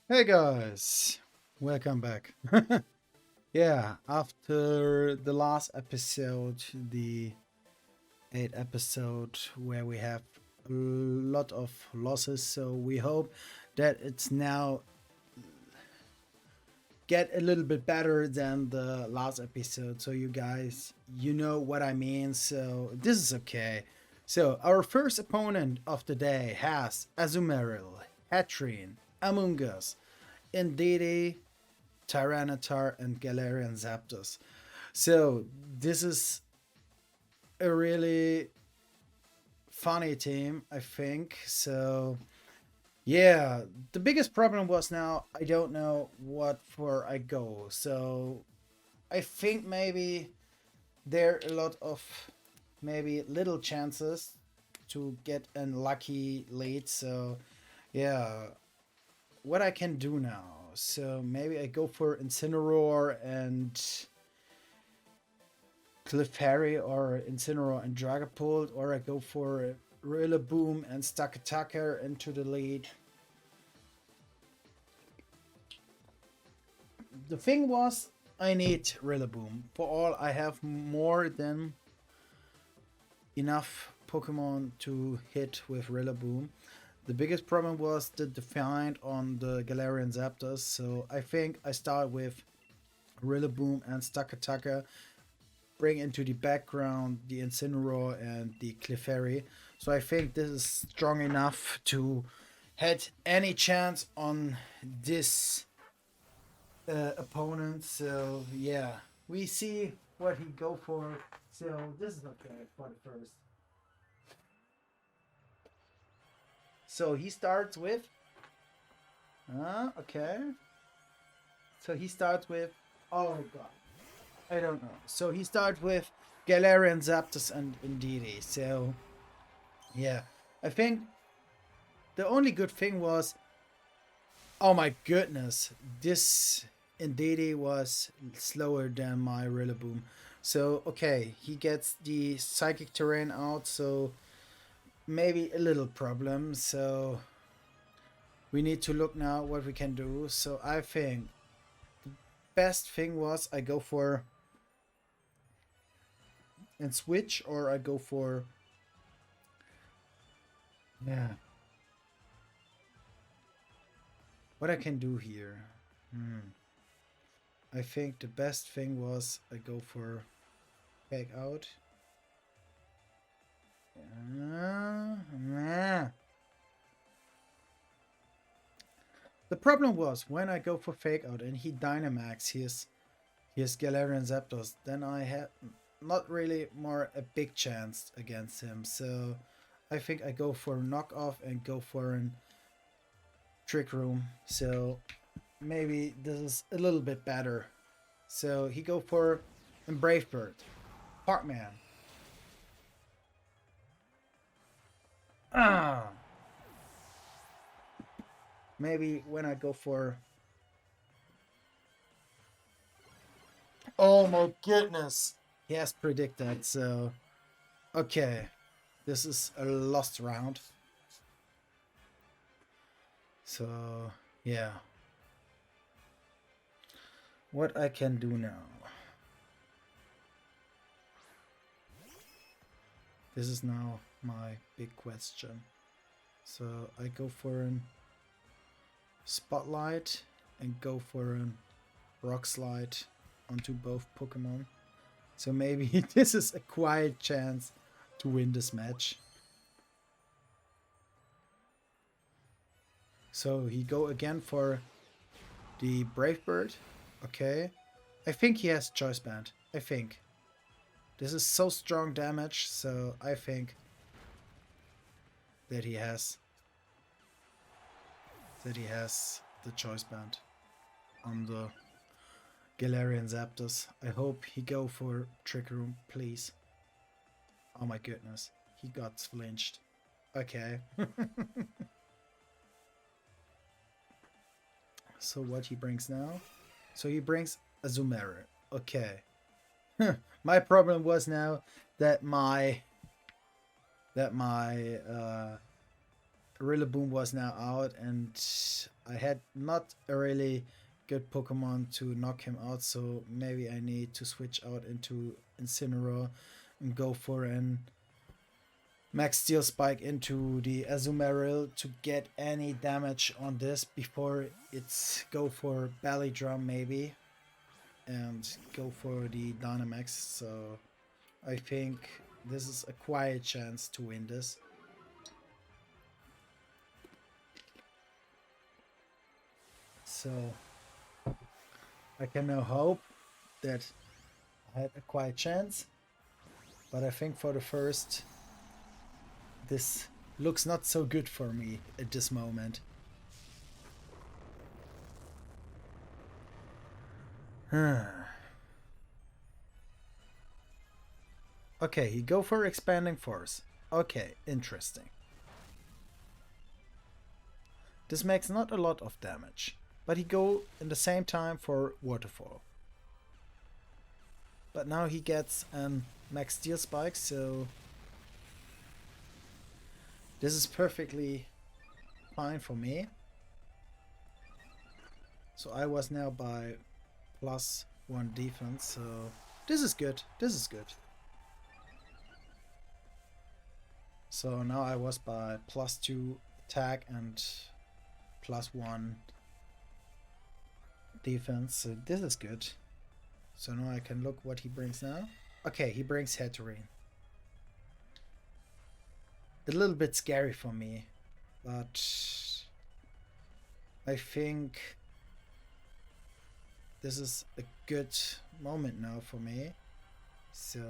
Hey guys, welcome back. Yeah, after the last episode, the 8th episode, where we have a lot of losses, so we hope that it's now get a little bit better than the last episode. So you guys, you know what I mean. So this is okay. So our first opponent of the day has Azumarill, Hatrin, Among Us, Indeedee, Tyranitar, and Galarian Zapdos. So this is a really funny team, I think. So yeah, the biggest problem was now I don't know what for I go. So I think maybe there are a lot of maybe little chances to get a lucky lead. So yeah, what I can do now. So maybe I go for Incineroar and Clefairy or Incineroar and Dragapult, or I go for Rillaboom and Stakataka into the lead. The thing was, I need Rillaboom. For all, I have more than enough Pokemon to hit with Rillaboom. The biggest problem was the Defiant on the Galarian Zapdos, so I think I start with Rillaboom and Stakataka, bring into the background the Incineroar and the Clefairy. So I think this is strong enough to had any chance on this opponent. So yeah, we see what he go for. So this is okay for the first. So he starts with. Okay. So he starts with. Oh god, I don't know. So he starts with Galarian Zapdos and Indeedee. So yeah, I think the only good thing was, oh my goodness, this Indeedee was slower than my Rillaboom. So okay, he gets the Psychic Terrain out, so maybe a little problem. So we need to look now what we can do. So I think best thing was I go for and switch, or I go for yeah. What I can do here? I think the best thing was I go for back out. Nah. The problem was when I go for fake out and he Dynamax his Galarian Zapdos, then I had not really more a big chance against him. So I think I go for knock off and go for an trick room. So maybe this is a little bit better. So he go for a Brave Bird. Parkman. Ah. Maybe when I go for. Oh my goodness. He has predicted, so. Okay. This is a lost round. So, yeah. What I can do now. This is now my big question. So I go for an Spotlight and go for an Rock Slide onto both Pokemon. So maybe this is a quiet chance to win this match. So he go again for the Brave Bird. Okay. I think he has Choice Band. I think. This is so strong damage, so I think that he has the Choice Band on the Galarian Zapdos. I hope he go for Trick Room, please. Oh my goodness. He got flinched. Okay. So what he brings now? So he brings a Azumarill. Okay. My problem was now that my Rillaboom was now out, and I had not a really good Pokemon to knock him out, so maybe I need to switch out into Incineroar and go for an Max Steel Spike into the Azumarill to get any damage on this before it's go for Belly Drum maybe and go for the Dynamax. So I think this is a quiet chance to win this. So I can now hope that I had a quiet chance, but I think for the first, this looks not so good for me at this moment. Okay, he go for Expanding Force. Okay, interesting. This makes not a lot of damage, but he go in the same time for Waterfall. But now he gets an Max Steel Spike, so this is perfectly fine for me. So I was now by +1 defense, so this is good. This is good. So now I was by +2 attack and +1 defense, so this is good. So now I can look what he brings now. Okay, he brings Hatterene. A little bit scary for me, but I think this is a good moment now for me. So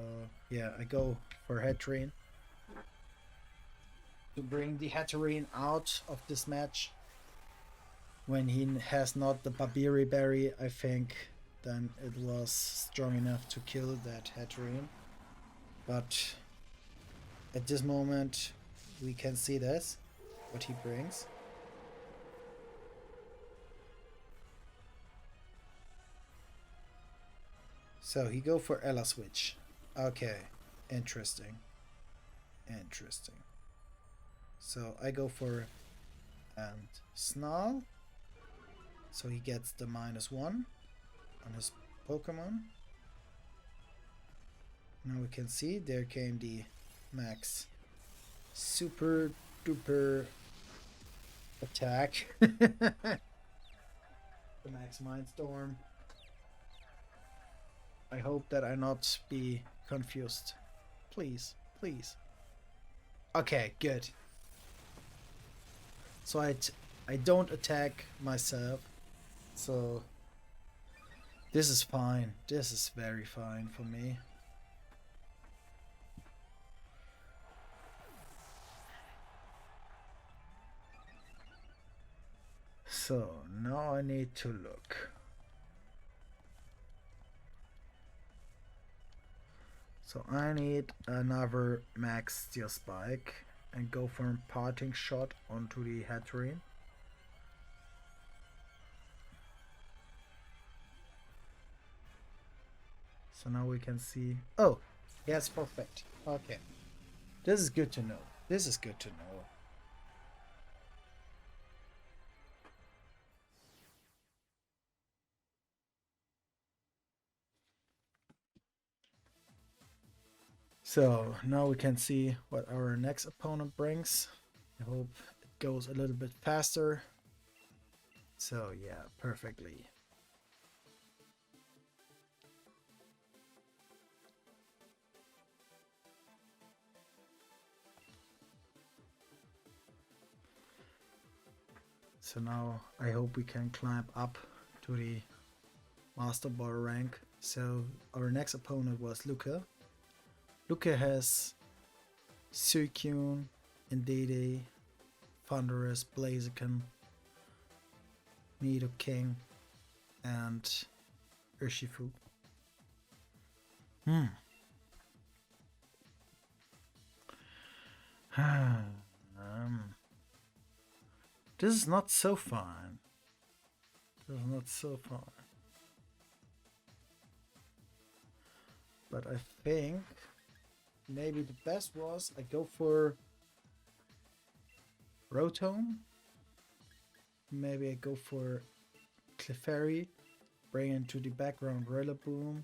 yeah, I go for Hatterene to bring the Hatterene out of this match. When he has not the Babiri Berry, I think then it was strong enough to kill that Hatterene. But at this moment we can see this, what he brings. So he go for Ella Switch. Okay, interesting. Interesting. So I go for and Snarl. So he gets the -1 on his Pokemon. Now we can see there came the max super duper attack. The max Mindstorm. I hope that I not be confused. Please, please. Okay, good. So I don't attack myself. So this is fine. This is very fine for me. So now I need to look. So I need another Max Steel Spike and go for a parting shot onto the Hatterene. So now we can see. Oh, yes, perfect. Okay. This is good to know. This is good to know. So now we can see what our next opponent brings. I hope it goes a little bit faster. So yeah, perfectly. So now I hope we can climb up to the Master Ball rank. So our next opponent was Luca. Luca has Suicune, Indeedee, Thunderous, Blaziken, Nidoking, and Urshifu. This is not so fun. This is not so fun. But I think maybe the best was I go for Rotom. Maybe I go for Clefairy, bring into the background Rillaboom,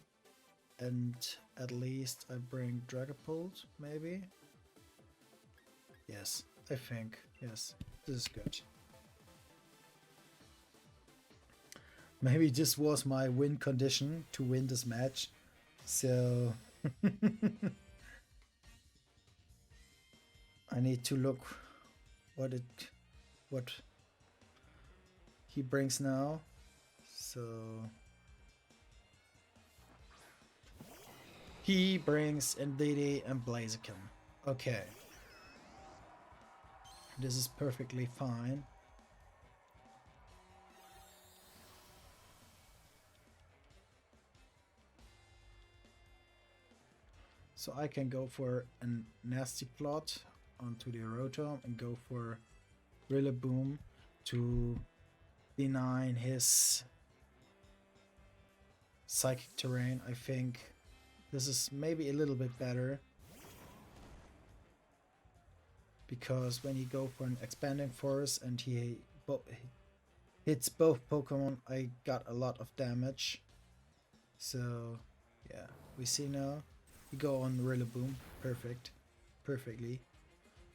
and at least I bring Dragapult, maybe? Yes, I think, yes, this is good. Maybe this was my win condition to win this match, so I need to look what he brings now. So he brings Indeedee and Blaziken. Okay. This is perfectly fine. So I can go for a nasty plot onto the Rotom and go for Rillaboom to deny his Psychic Terrain. I think this is maybe a little bit better, because when you go for an Expanding Force and he hits both Pokemon, I got a lot of damage. So yeah, we see now. We go on Rillaboom. Perfectly.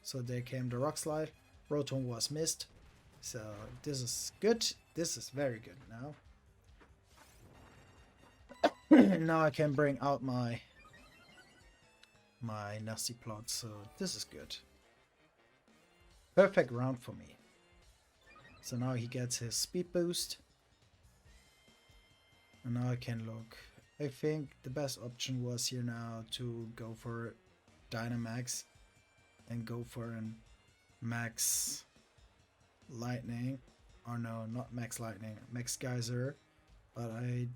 So there came the Rock Slide. Rotom was missed. So this is good. This is very good now. Now I can bring out my nasty plot. So this is good. Perfect round for me. So now he gets his speed boost. And now I can look. I think the best option was here now to go for Dynamax and go for an Max Lightning. Or no, not Max Lightning, Max Geyser. But I'm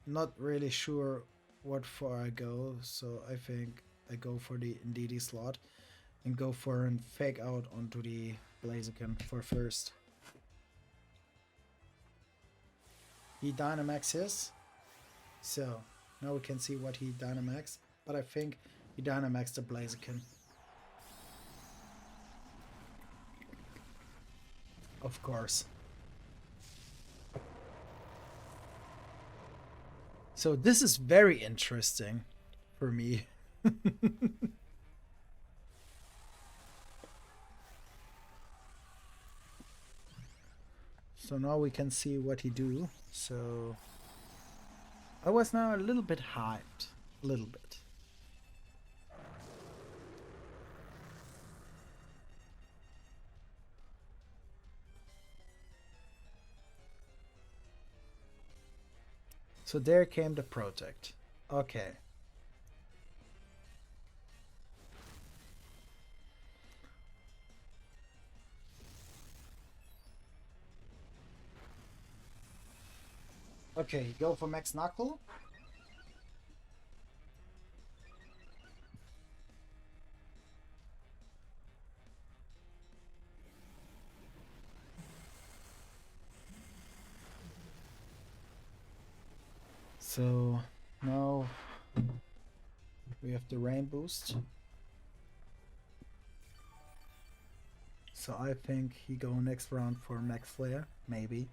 not really sure what for I go, so I think I go for the Indeedee slot and go for a Fake Out onto the Blaziken for first. He Dynamaxes. So now we can see what he Dynamax, but I think he Dynamaxed the Blaziken. Of course. So this is very interesting for me. So now we can see what he do. So I was now a little bit hyped. A little bit. So there came the Protect. Okay. Okay, go for Max Knuckle. So now we have the Rain Boost. So I think he go next round for Max Flare, maybe.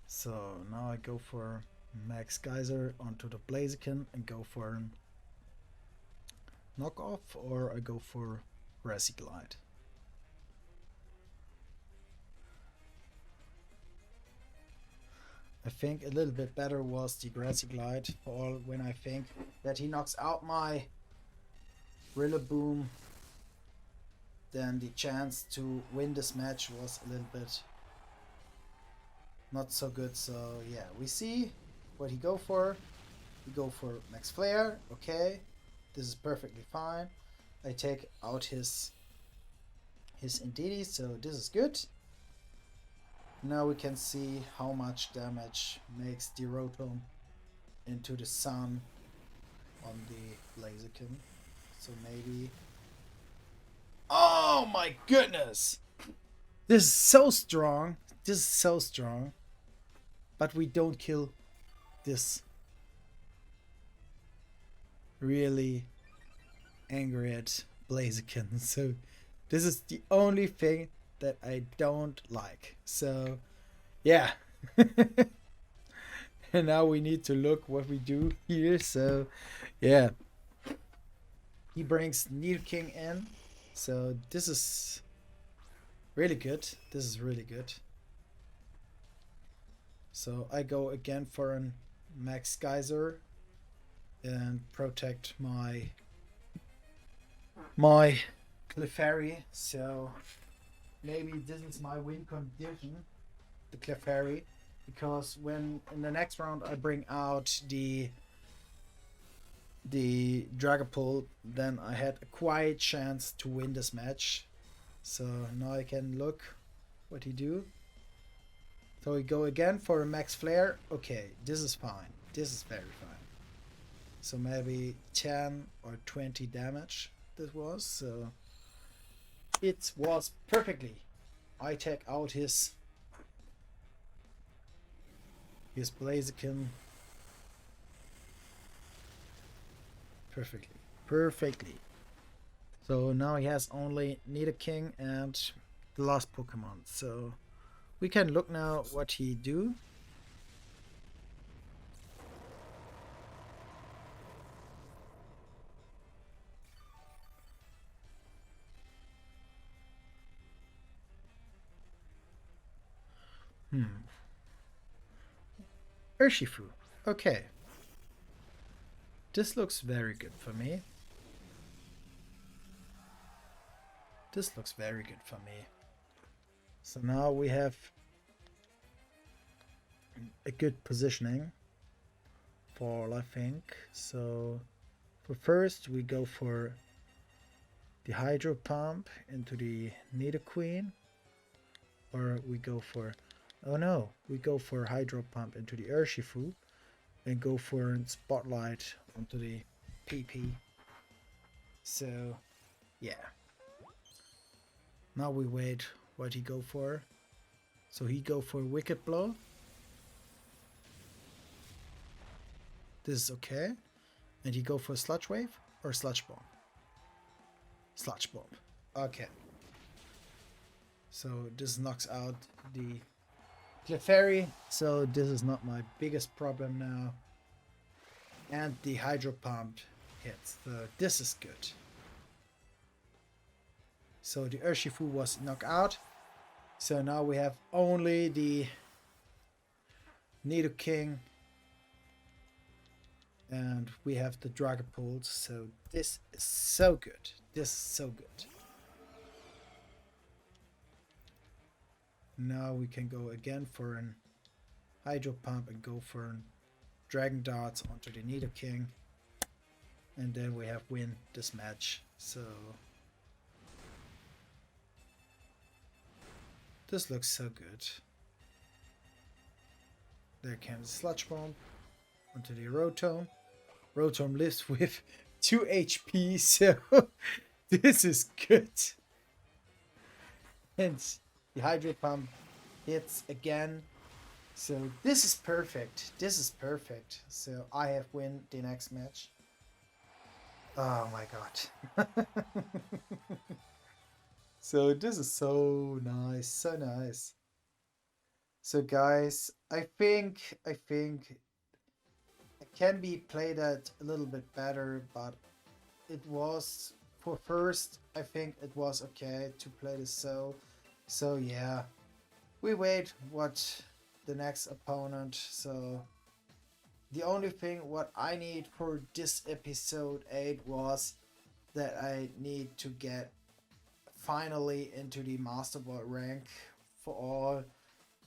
So now I go for Max Geyser onto the Blaziken and go for knockoff, or I go for Recyglide. I think a little bit better was the Recyglide, for when I think that he knocks out my Rillaboom, then the chance to win this match was a little bit not so good. So yeah, we see what he go for. He go for Max Flare. Okay, this is perfectly fine. I take out his Indeedee, so this is good. Now we can see how much damage makes the Rotom into the sun on the Blaziken. So maybe... Oh my goodness! This is so strong. This is so strong. but we don't kill this really angry at Blaziken. So this is the only thing that I don't like. So yeah. And now we need to look what we do here. So yeah, he brings Nidoking in. So this is really good. This is really good. So I go again for an Max Geyser and protect my Clefairy. So maybe this is my win condition, the Clefairy, because when in the next round I bring out the Dragapult, then I had a quiet chance to win this match. So now I can look what he do. So we go again for a Max Flare. Okay, this is fine. This is very fine. So maybe 10 or 20 damage this was. So it was perfectly. I take out his Blaziken perfectly. So now he has only Nidoking and the last Pokemon. So we can look now what he do. Urshifu. Okay. This looks very good for me. This looks very good for me. So now we have a good positioning for all, I think. So for first we go for the Hydro Pump into the Nidoqueen, or we go for, oh no, we go for Hydro Pump into the Urshifu and go for a Spotlight onto the PP. So yeah, now we wait what he go for. So he go for Wicked Blow. This is okay. And he go for Sludge Wave or Sludge Bomb? Sludge Bomb. Okay. So this knocks out the Clefairy. So this is not my biggest problem now. And the Hydro Pump hits. So this is good. So the Urshifu was knocked out. So now we have only the Nidoking. And we have the Dragapult. So this is so good. This is so good. Now we can go again for an Hydro Pump and go for an Dragon Darts onto the Nidoking. And then we have win this match. So this looks so good. There can Sludge Bomb onto the Rotom. Rotom lives with 2 HP, so this is good. And the Hydro Pump hits again. So this is perfect. This is perfect. So I have win the next match. Oh my god. So this is so nice. So nice. So guys, I think it can be played at a little bit better, but it was for first, I think it was okay to play this. So yeah, we wait what the next opponent. So the only thing what I need for this episode 8 was that I need to get finally into the Master Ball rank for all.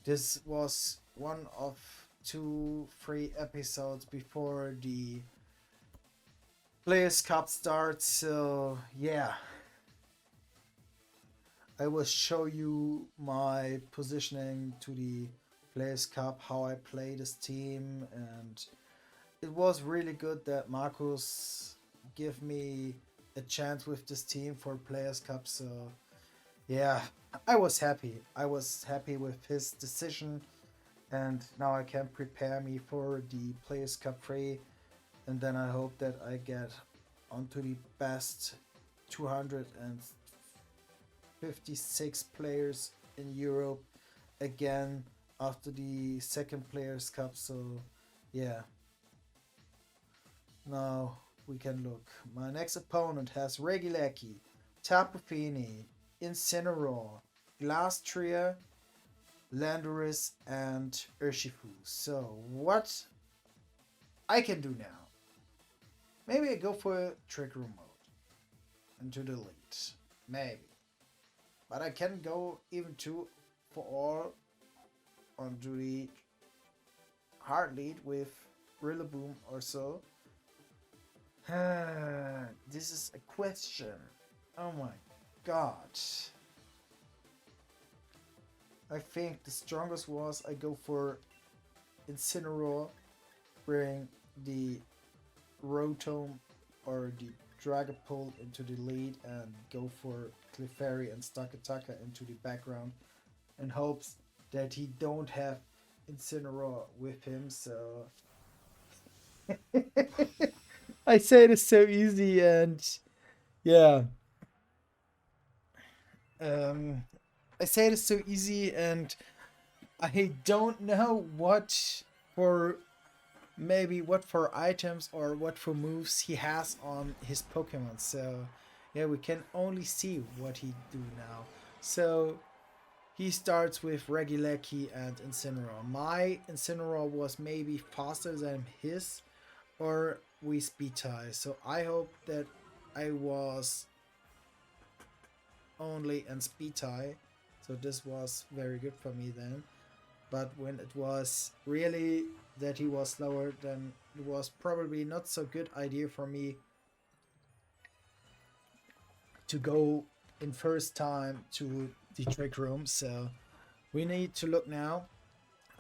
This was one of 2-3 episodes before the Players Cup starts. So yeah, I will show you my positioning to the Players Cup, how I play this team, and it was really good that Markus gave me a chance with this team for Players Cup. So yeah, I was happy. I was happy with his decision, And now I can prepare me for the Players Cup 3, and then I hope that I get onto the best 256 players in Europe again after the second Players Cup. So yeah, now we can look. My next opponent has BiGReLaXo, Tapu Fini, Incineroar, Glastria, Landorus, and Urshifu. So what I can do now? Maybe I go for Trick Room mode into the lead. Maybe. But I can go even for all onto the hard lead with Rillaboom or so. This is a question. Oh my god. I think the strongest was I go for Incineroar, bring the Rotom or the Dragapult into the lead and go for Clefairy and Stakataka into the background in hopes that he don't have Incineroar with him. So I say it is so easy, and yeah, I say it is so easy, and I don't know what for what for items or what for moves he has on his Pokemon. So yeah, we can only see what he do now. So he starts with BiGReLaXo and Incineroar. My Incineroar was maybe faster than his, or we speed tie. So I hope that I was only in speed tie. So this was very good for me then. But when it was really that he was slower, then it was probably not so good idea for me to go in first time to the trick room. So we need to look now.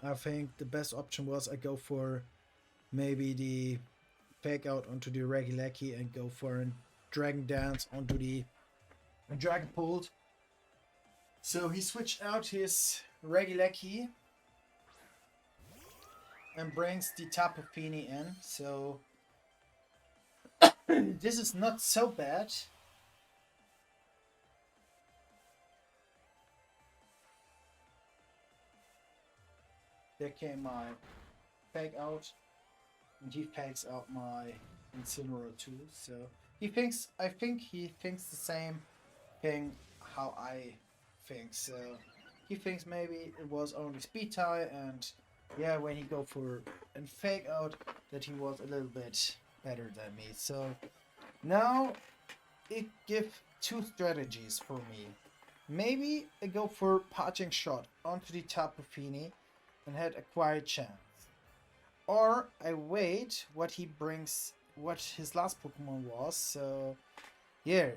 I think the best option was I go for maybe the fake out onto the BiGReLaXo and go for a Dragon Dance onto the Dragon Pult. So he switched out his BiGReLaXo and brings the Tapu Fini in. So this is not so bad. There came my fake out, and he fakes out my Incineroar too. So I think he thinks the same thing how I think. So he thinks maybe it was only speed tie, and yeah, when he go for and fake out, that he was a little bit better than me. So now it gives two strategies for me. Maybe I go for Parting Shot onto the Tapu Fini and had a quiet chance. Or I wait what he brings, what his last Pokemon was. So yeah,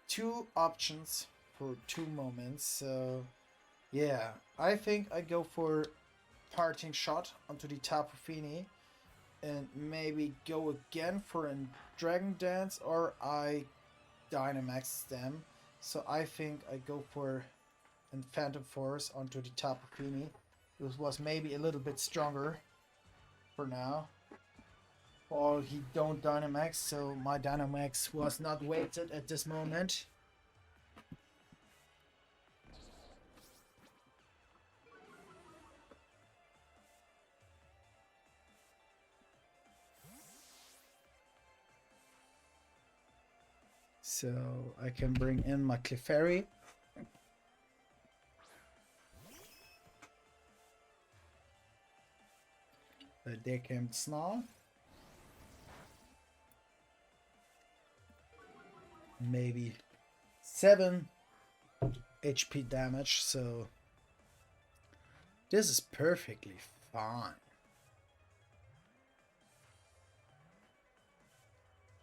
two options for two moments. So yeah, I think I go for Parting Shot onto the Tapu Fini and maybe go again for a Dragon Dance, or I Dynamax them. So I think I go for a Phantom Force onto the Tapu Fini. It was maybe a little bit stronger for now. Or he don't Dynamax, so my Dynamax was not weighted at this moment. So I can bring in my Clefairy. There came Snarl. Maybe 7 HP damage, so this is perfectly fine.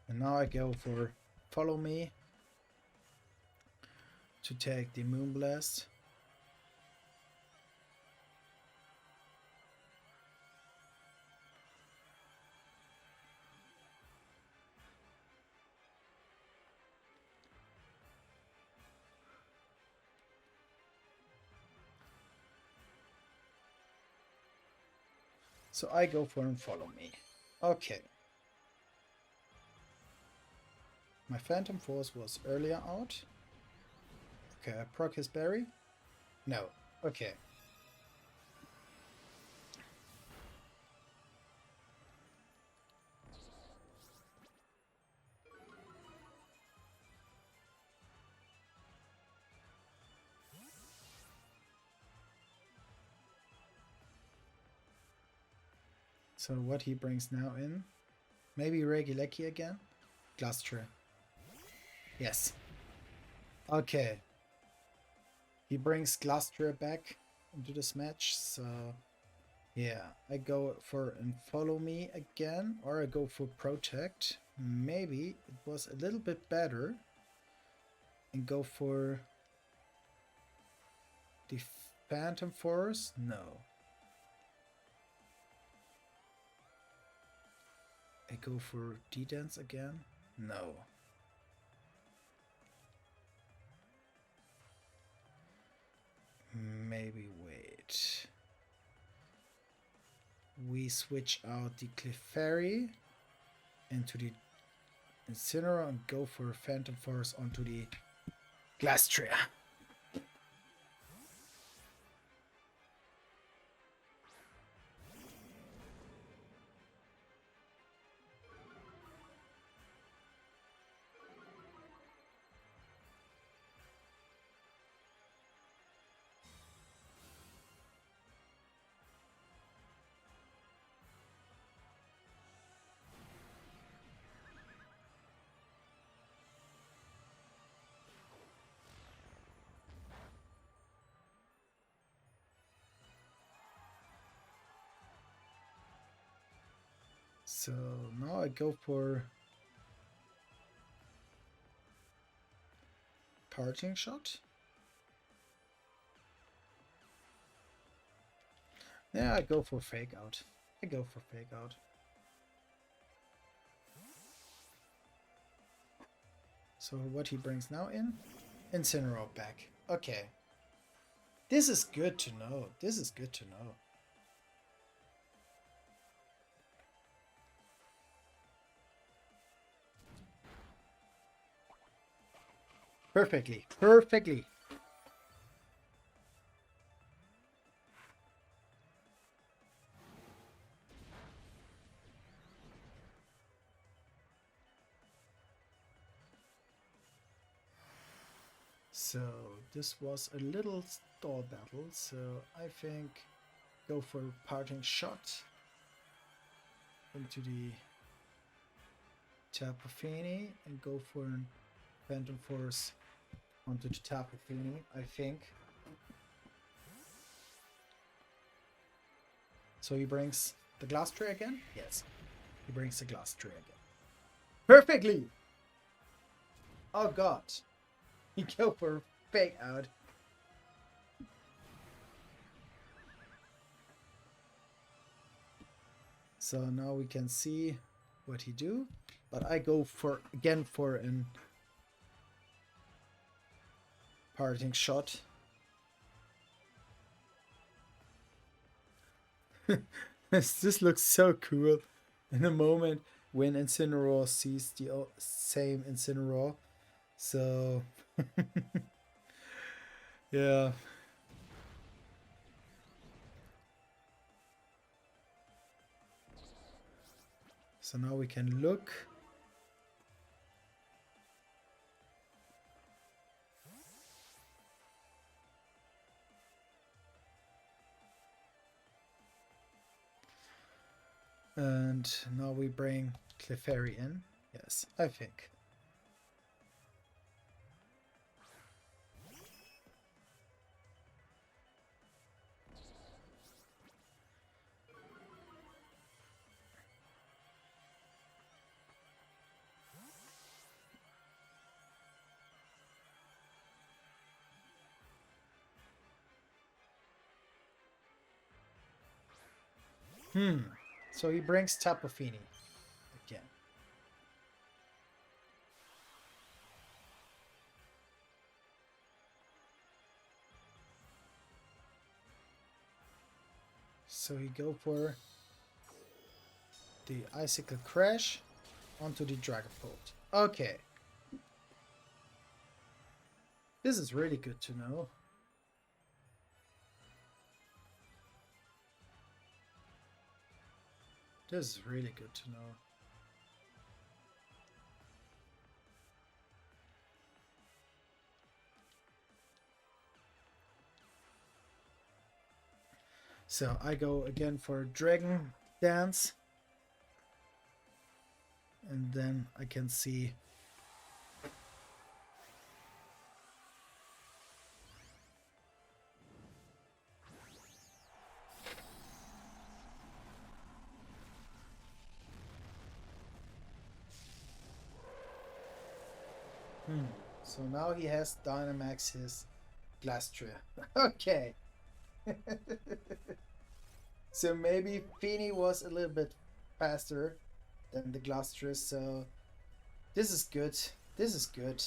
And now I go for Follow Me to take the Moonblast. So I go for and follow me. Okay. My Phantom Force was earlier out. Okay, I proc his berry. No. Okay. So what he brings now in? Maybe BiGReLaXo again? Glastra. Yes. Okay. He brings Glastra back into this match, so yeah, I go for and follow me again, or I go for protect. Maybe it was a little bit better and go for the Phantom Force. No. I go for D-Dance again. No. Maybe wait. We switch out the Clefairy into the Incineroar and go for Phantom Force onto the Glastria. So now I go for Parting Shot. Yeah, I go for Fake Out. I go for Fake Out. So what he brings now in? Incineroar back. Okay. This is good to know. This is good to know. Perfectly. Perfectly. So this was a little stall battle, so I think go for Parting Shot into the Tapu Fini and go for an Phantom Force onto the Tapu Fini, I think. So he brings the Glass Tray again? Yes. He brings the Glass Tray again. Perfectly! Oh god. He go for Fake Out. So now we can see what he do. But I go for again for an Parting Shot. This looks so cool in a moment when Incineroar sees the same Incineroar. So yeah. So now we can look. And now we bring Clefairy in. Yes, I think. So he brings Tapu Fini again. So he go for the icicle crash onto the dragapult. Okay. This is really good to know. This is really good to know. So I go again for Dragon Dance. And then I can see So now he has Dynamax his Glastria. Okay. So maybe Feeny was a little bit faster than the Glastria, so this is good. This is good.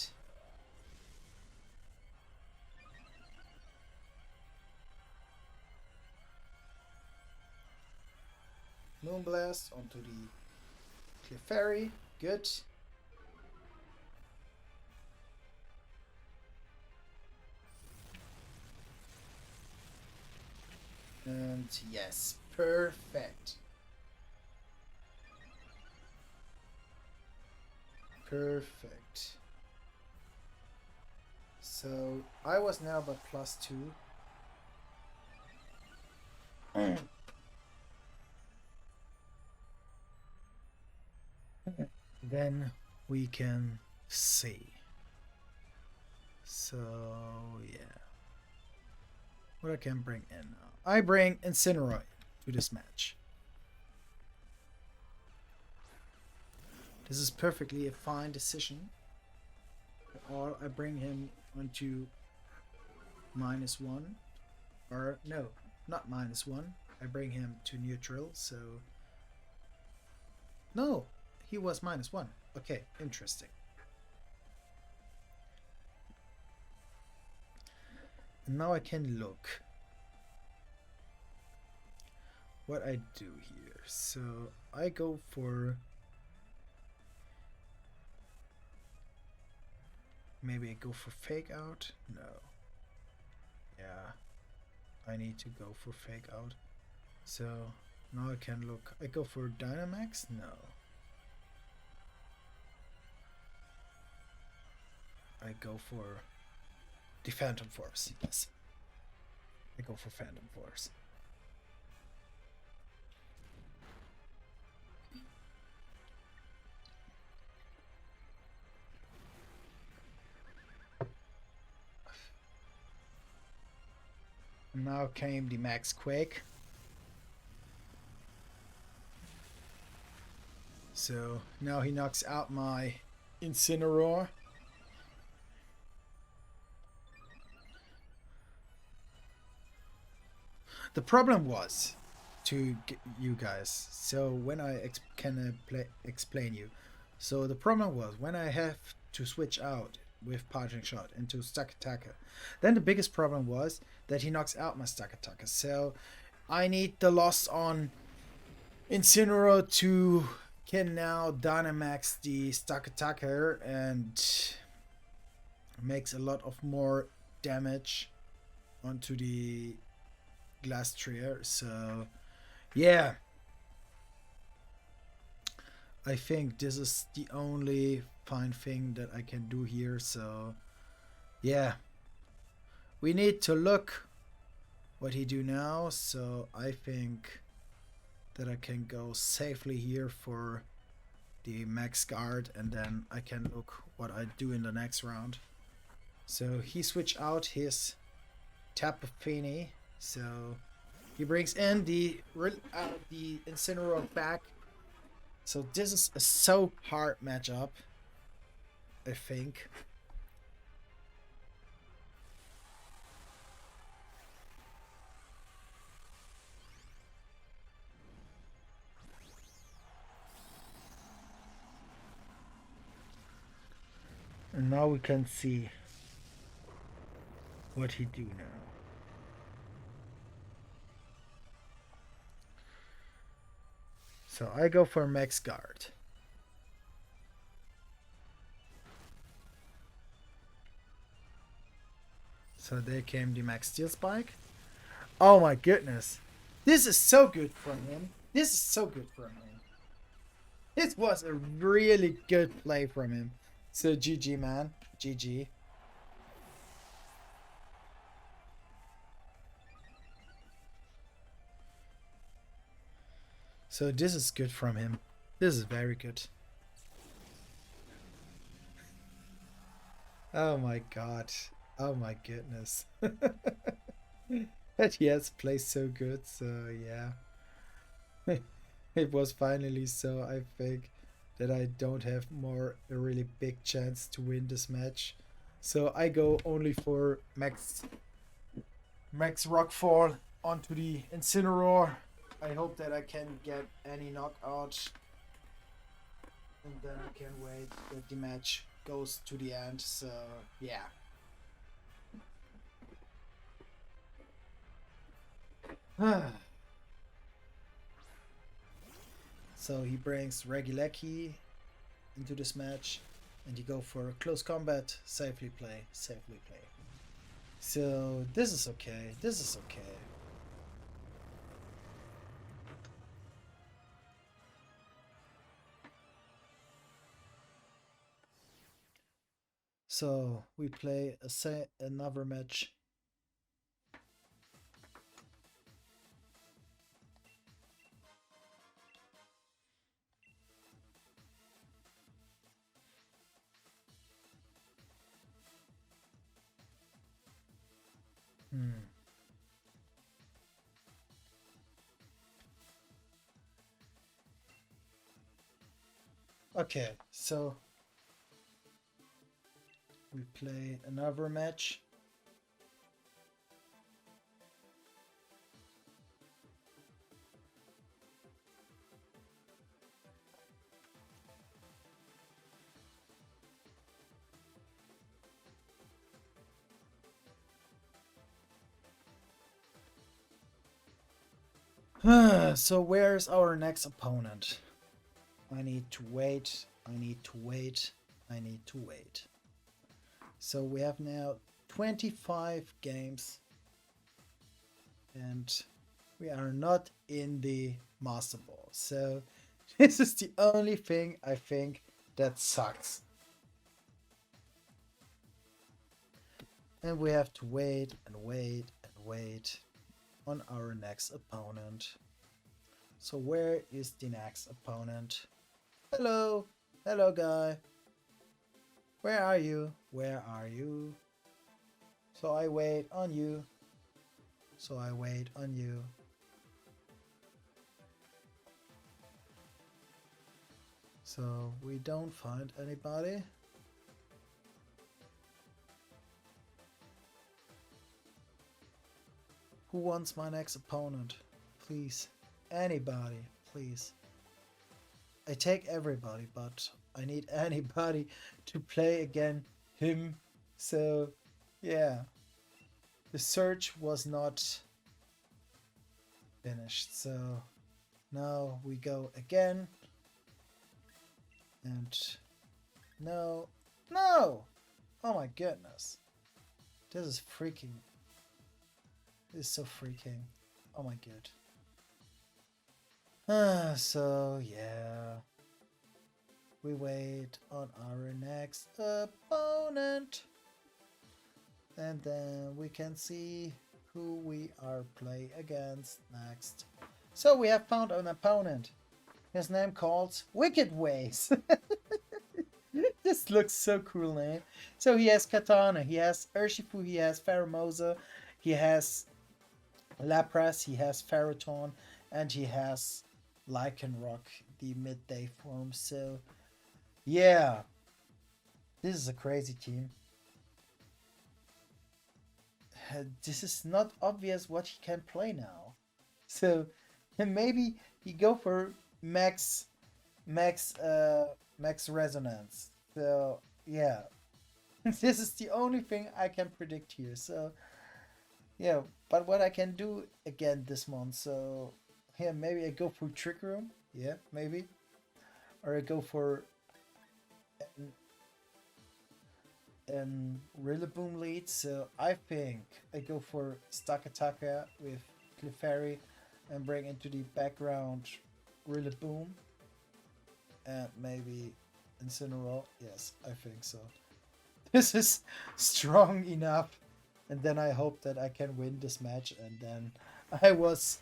Moonblast onto the Clefairy. Good. And yes, perfect. Perfect. So I was now by +2. Then we can see. So yeah. What I can bring in now. I bring Incineroar to this match. This is perfectly a fine decision. Or I bring him onto -1. Or no, not -1. I bring him to neutral, so no, he was -1. Okay, interesting. And now I can look what I do here. So I go for maybe I go for Fake Out. No. Yeah, I need to go for Fake Out. So now I can look. I go for Dynamax. No. I go for the Phantom Force. Yes. I go for Phantom Force. Now came the Max Quake. So now he knocks out my Incineroar. The problem was to you guys. So when I can explain you. So the problem was when I have to switch out with Parting Shot into Stuck Attacker. Then the biggest problem was that he knocks out my Stuck Attacker. So I need the loss on Incineroar to can now Dynamax the Stuck Attacker and makes a lot of more damage onto the Glastria. So yeah, I think this is the only fine thing that I can do here. So yeah, we need to look what he do now. So I think that I can go safely here for the max guard, and then I can look what I do in the next round. So he switched out his Tapu Fini. So he brings in the Incineroar back. So this is a so hard matchup, I think. And now we can see what he do now. So So I go for max guard. So there came the max steel spike. Oh my goodness. This is so good from him. This is so good from him. This was a really good play from him. So GG, man. GG. So this is good from him. This is very good. Oh my god. Oh my goodness. That he has played so good, so yeah. It was finally so, I think, that I don't have a really big chance to win this match. So I go only for max rockfall onto the Incineroar. I hope that I can get any knockout, and then I can wait that the match goes to the end. So yeah. So he brings BiGReLaXo into this match, and you go for close combat, safely play. So this is okay. This is okay. So we play another match. Okay, so we play another match. So where's our next opponent? I need to wait. I need to wait. I need to wait. So we have now 25 games, and we are not in the Master Ball. So this is the only thing I think that sucks. And we have to wait and wait and wait on our next opponent. So where is the next opponent? Hello, hello guy. Where are you? Where are you? So I wait on you. So I wait on you. So we don't find anybody. Who wants my next opponent? Please. Anybody, please. I take everybody, but I need anybody to play again him. So, yeah. The search was not finished. So, now we go again. And no. No! Oh my goodness. This is freaking. This is so freaking. Oh my god. So yeah. We wait on our next opponent. And then we can see who we are play against next. So we have found an opponent. His name calls Wicked Ways. This looks so cool name. So he has Katana, he has Urshifu, he has Pheromosa, he has Lapras, he has Ferroton, and he has Lycanroc, the midday form. So yeah, this is a crazy team. This is not obvious what he can play now. So maybe he go for max resonance. So yeah. This is the only thing I can predict here. So yeah, but what I can do again this month, so here maybe I go for Trick Room. Yeah, maybe. Or I go for Rillaboom lead, so I think I go for Stakataka with Clefairy and bring into the background Rillaboom and maybe Incineroar. Yes, I think so. This is strong enough, and then I hope that I can win this match, and then I was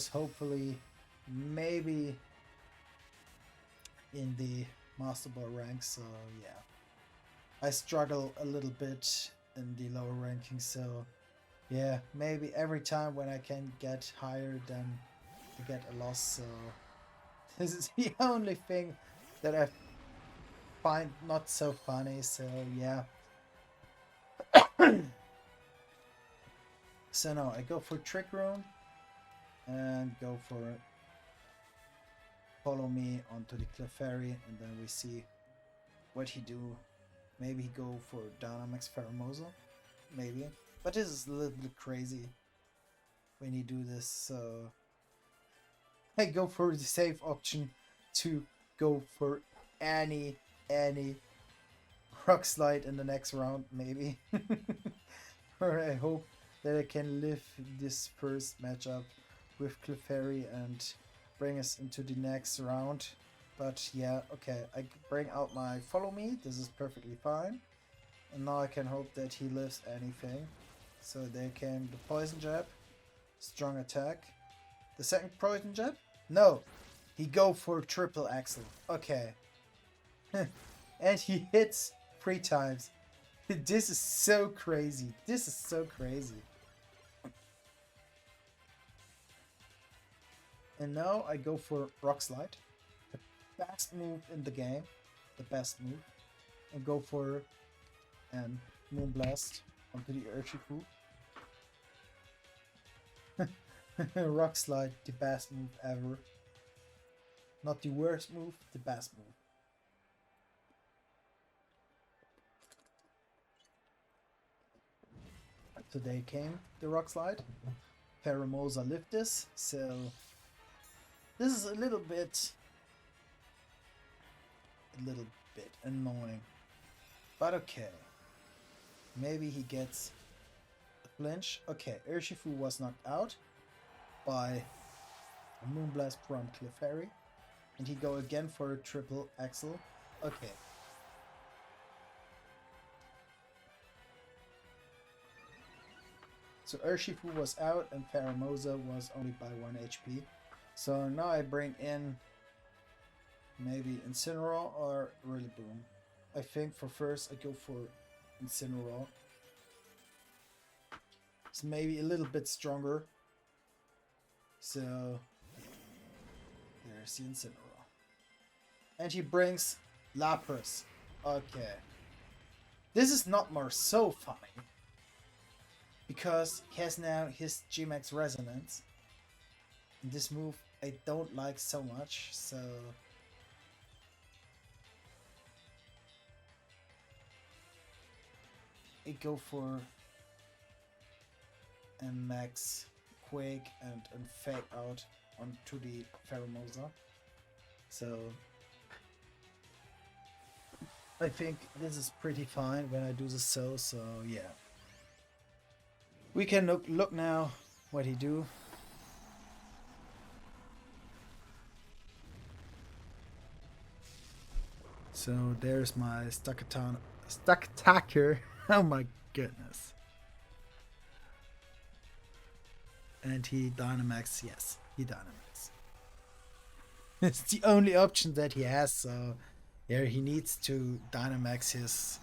hopefully maybe in the Master Ball rank, so yeah. I struggle a little bit in the lower rankings, so yeah, maybe every time when I can get higher, then I get a loss, so this is the only thing that I find not so funny, so yeah. So now I go for Trick Room and go for Follow Me onto the Clefairy, and then we see what he do. Maybe he go for Dynamax Pheromosa, maybe. But this is a little bit crazy when you do this, so I go for the safe option to go for any Rock Slide in the next round, maybe. Or I hope that I can live this first matchup with Clefairy and bring us into the next round. But yeah, okay, I bring out my Follow Me. This is perfectly fine. And now I can hope that he lives anything. So there came the Poison Jab. Strong attack. The second Poison Jab? No! He go for triple axle. Okay. And he hits 3 times. This is so crazy. This is so crazy. And now I go for Rock Slide. The best move in the game. The best move. And go for Moonblast onto the Urshifu. Rock Slide, the best move ever. Not the worst move, the best move. Today came the Rock Slide. Pheromosa lived this, so this is a little bit annoying. But okay. Maybe he gets a flinch. Okay, Urshifu was knocked out by a Moonblast from Clefairy. And he go again for a triple axle. Okay. So Urshifu was out and Pheromosa was only by 1 HP. So now I bring in maybe Incineroar or Rillaboom. I think for first I go for Incineroar. It's maybe a little bit stronger. So there's the Incineroar. And he brings Lapras. Okay. This is not more so funny. Because he has now his G-Max Resonance. And this move I don't like so much, so I go for a Max Quake and Fake Out onto the Pheromosa. So I think this is pretty fine when I do this, so yeah. We can look now what he do. So there's my Stakataka. Oh my goodness. And he Dynamax. Yes, he Dynamax. It's the only option that he has, so yeah, he needs to Dynamax his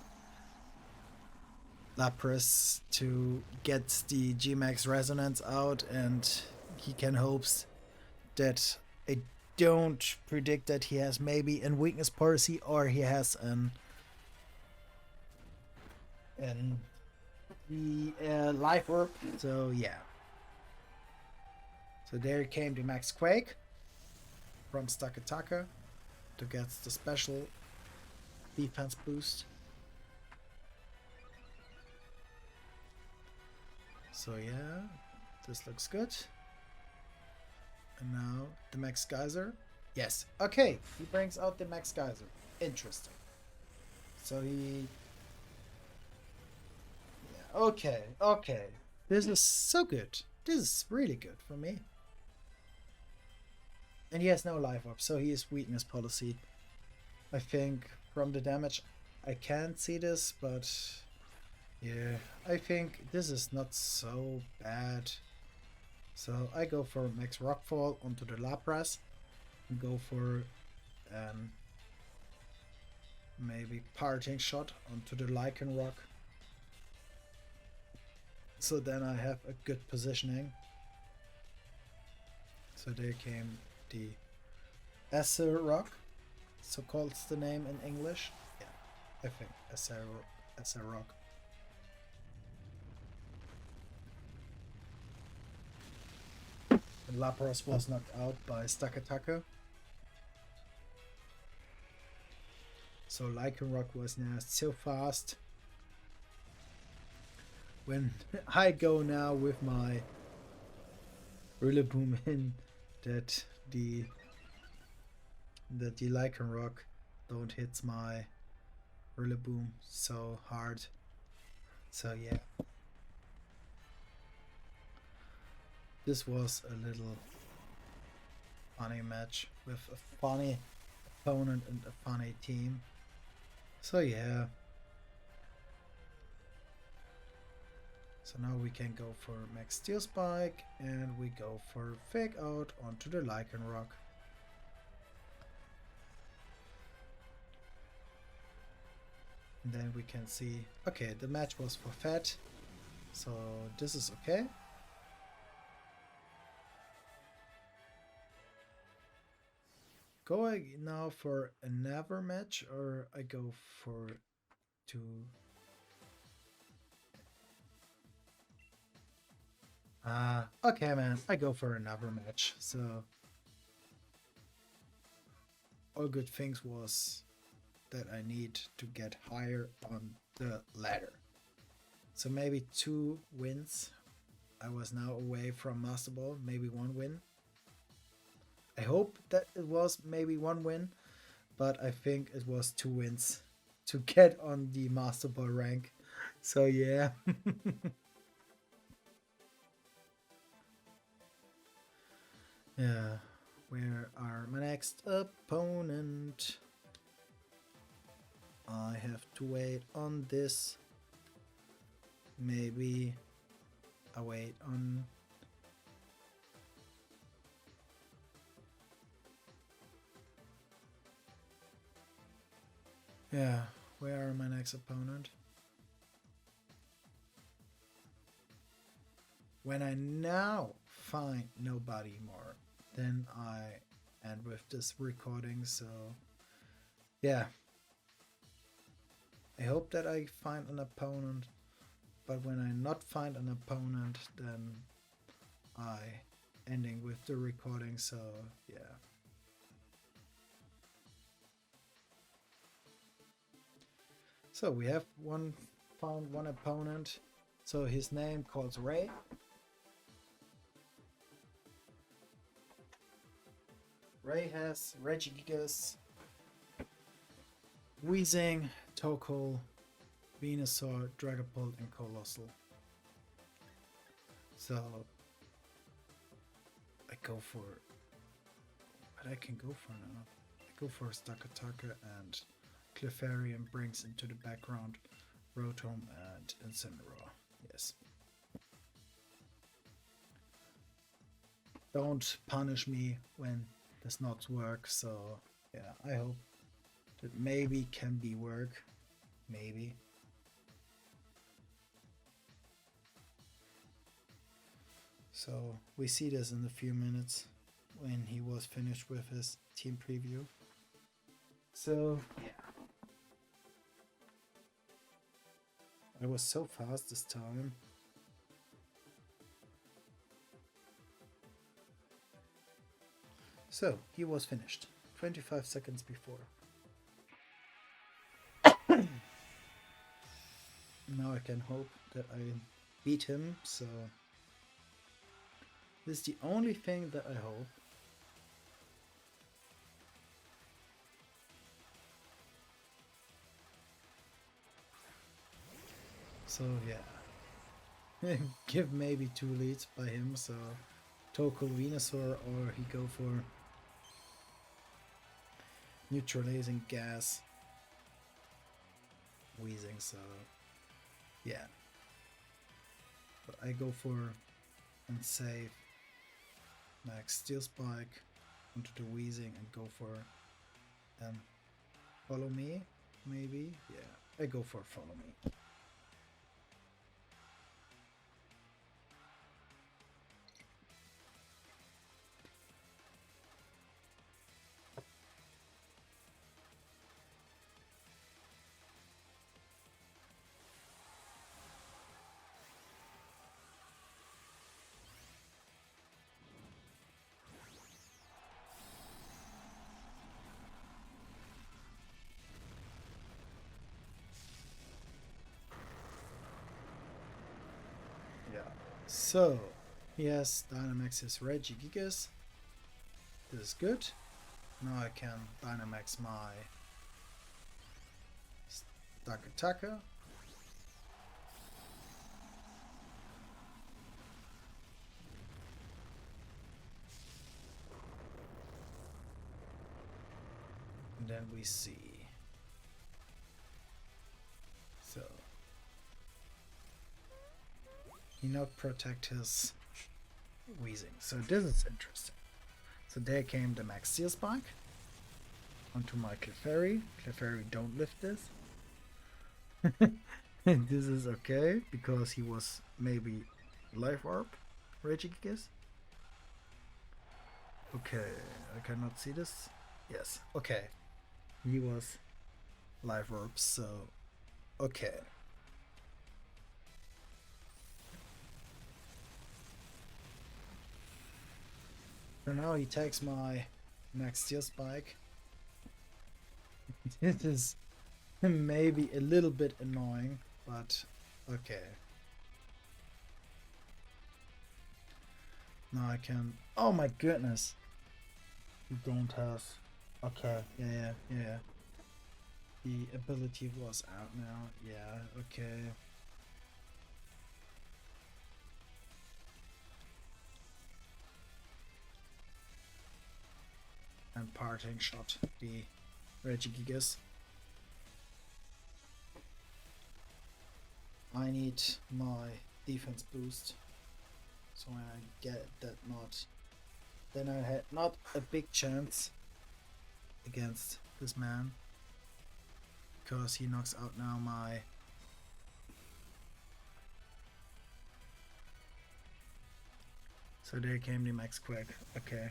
Lapras to get the G-Max Resonance out, and he can hopes that I don't predict that he has maybe a weakness policy or he has the life orb. So yeah. So there came the Max Quake from Stakataka to get the special defense boost. So yeah, this looks good. And now the Max Geyser. Yes. Okay. He brings out the Max Geyser. Interesting. So he... Yeah. Okay. Okay. This is so good. This is really good for me. And he has no life up, so he is weakness policy. I think from the damage I can't see this, but yeah, I think this is not so bad. So I go for Max Rockfall onto the Lapras and go for maybe Parting Shot onto the Lycan Rock. So then I have a good positioning. So there came the Esser Rock, so called the name in English. Yeah, I think Esser Rock. And Lapras was knocked out by Stakataka. So Lycan Rock was now so fast. When I go now with my Rillaboom in, that the Lycan Rock don't hit my Rillaboom so hard. So yeah. This was a little funny match with a funny opponent and a funny team. So yeah. So now we can go for Max Steel Spike and we go for Fake Out onto the Lycan Rock. And then we can see, okay, the match was for Fat, so this is okay. Go I now for another match or I go for two? Okay man, I go for another match. So all good things was that I need to get higher on the ladder. So maybe 2 wins. I was now away from Master Ball, maybe 1 win. I hope that it was maybe 1 win, but I think it was 2 wins to get on the Master Ball rank. So yeah. Yeah, where are my next opponent? I have to wait on this. Maybe I wait on... Yeah, where are my next opponent? When I now find nobody more, then I end with this recording. So yeah, I hope that I find an opponent, but when I not find an opponent, then I ending with the recording. So yeah. So we have found one opponent. So his name calls Ray. Ray has Regigigas, Weezing, Tokol, Venusaur, Dragapult, and Colossal. So I go for what I can go for now. I go for Stakataka and Clefairy brings into the background Rotom and Incineroar. Yes. Don't punish me when does not work. So yeah, I hope that maybe can be work. Maybe. So we see this in a few minutes when he was finished with his team preview. So yeah. I was so fast this time. So he was finished 25 seconds before. Now I can hope that I beat him. So this is the only thing that I hope. So yeah, give maybe 2 leads by him. So Total Venusaur, or he go for neutralizing gas, wheezing. So yeah, but I go for unsave max steel spike onto the wheezing and go for follow me, maybe. Yeah, I go for follow me. Yeah. So, yes, Dynamax is Regigigas. This is good. Now I can Dynamax my Stakataka. And then we see. So, he not protect his wheezing. So this is interesting. So there came the Max Steel Spike onto my Clefairy. Clefairy don't lift this. And this is okay because he was maybe Life Orb, Regigigas. Okay, I cannot see this. Yes, okay. He was Life Orb, so okay. So now he takes my Max Steel Spike. This is maybe a little bit annoying, but okay. Now I can. Oh my goodness! You don't have. Okay, yeah. The ability was out now. Yeah, okay. And parting shot the Regigigas. I need my defense boost, so when I get that not, then I had not a big chance against this man, because he knocks out now my so there came the Max Quake. Okay.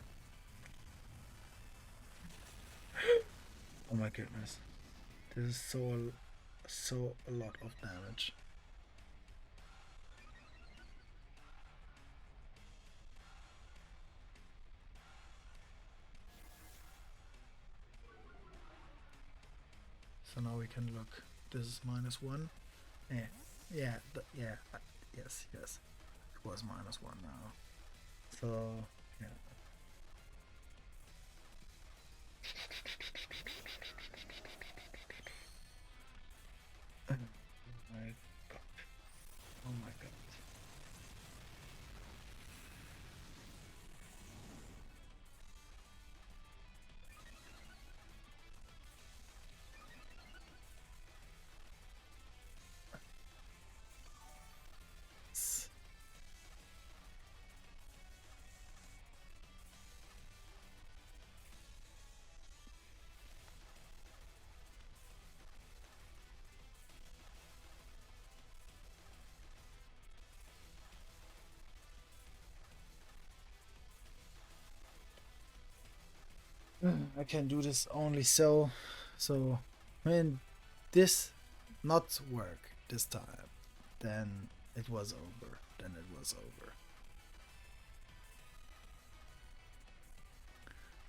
Oh my goodness, this is so a lot of damage. So now we can look. This is -1. Yeah, yes. It was -1 now. So yeah. Oh my god. Oh my god. I can do this only so. So when this not work this time, then it was over.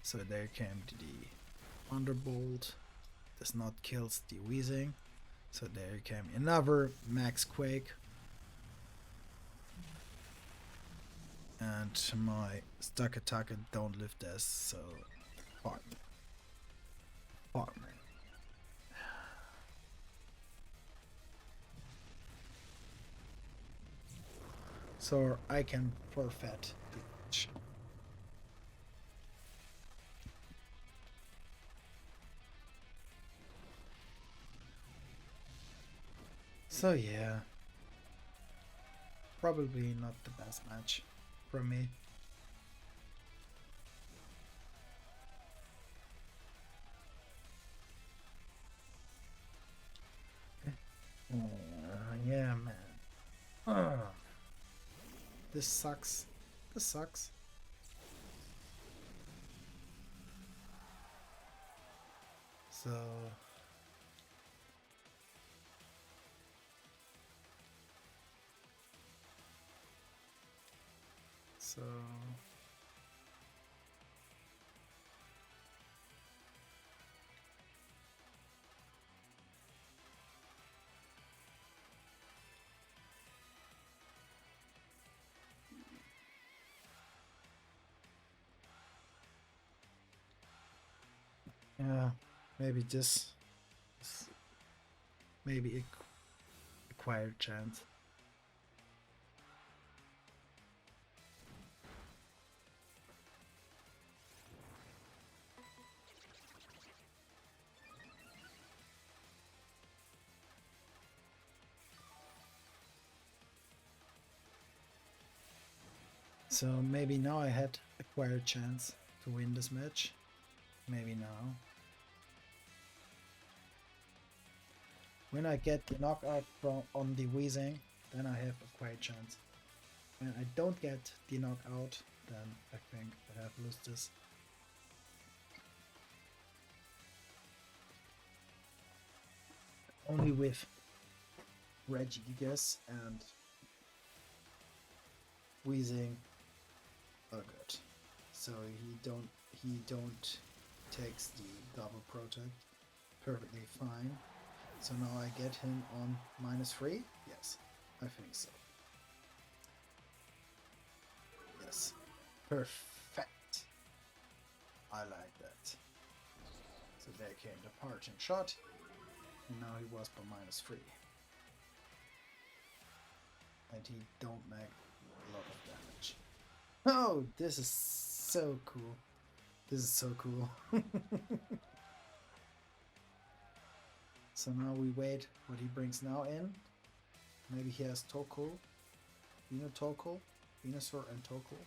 So there came the Thunderbolt. Does not kills the wheezing. So there came another Max Quake. And my Stuck Attacker don't live this, so farm. so I can forfeit the match. So yeah, probably not the best match for me. Yeah, man. This sucks. This sucks. So so yeah, maybe just maybe a quiet chance. So maybe now I had a quiet chance to win this match. Maybe now. When I get the knockout from on the wheezing, then I have a quiet chance. When I don't get the knockout, then I think I have lost this. Only with Regigigas and wheezing are good. So he don't takes the double protect perfectly fine. So now I get him on -3? Yes, I think so. Yes. Perfect. I like that. So there came the parting shot. And now he was by -3. And he don't make a lot of damage. Oh, this is so cool. This is so cool. So now we wait what he brings now in. Maybe he has Toko, Toko, Venusaur and Toko.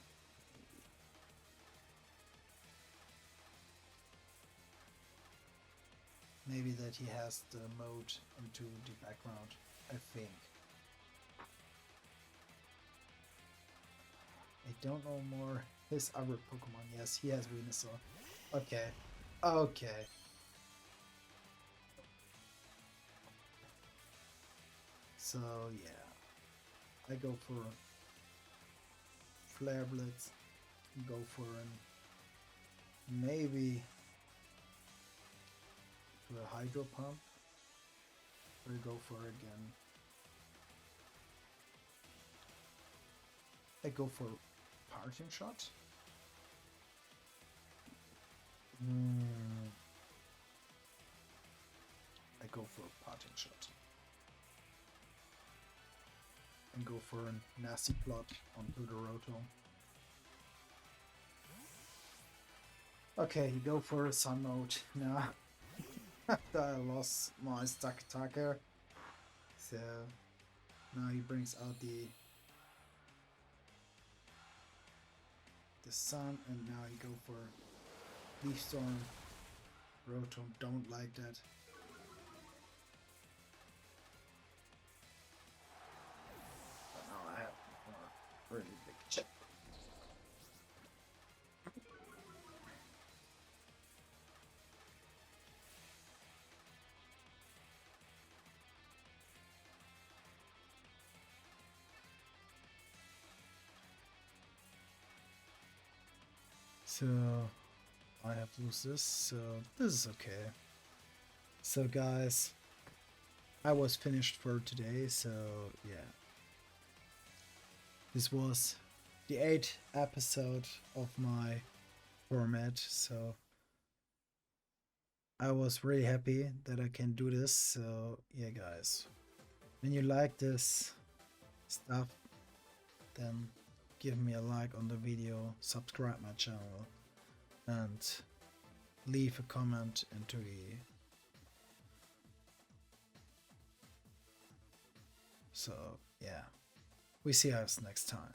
Maybe that he has the mode into the background, I think. I don't know more his other Pokemon. Yes, he has Venusaur. Okay. Okay. So yeah, I go for Flare Blitz, go for maybe for a Hydro Pump, or go for again. I go for Parting Shot. I go for a Parting Shot. And go for a nasty plot on Budoroto. Okay, you go for a Sun Mode now. After I lost my stuck attacker. So now he brings out the Sun, and now you go for Leaf Storm. Rotom don't like that. But now I have a really big chip. So I have to lose this, so this is okay. So guys, I was finished for today, so yeah. This was the 8th episode of my format, so I was really happy that I can do this. So yeah guys, when you like this stuff, then give me a like on the video, subscribe my channel, and leave a comment into the. So yeah, we see us next time.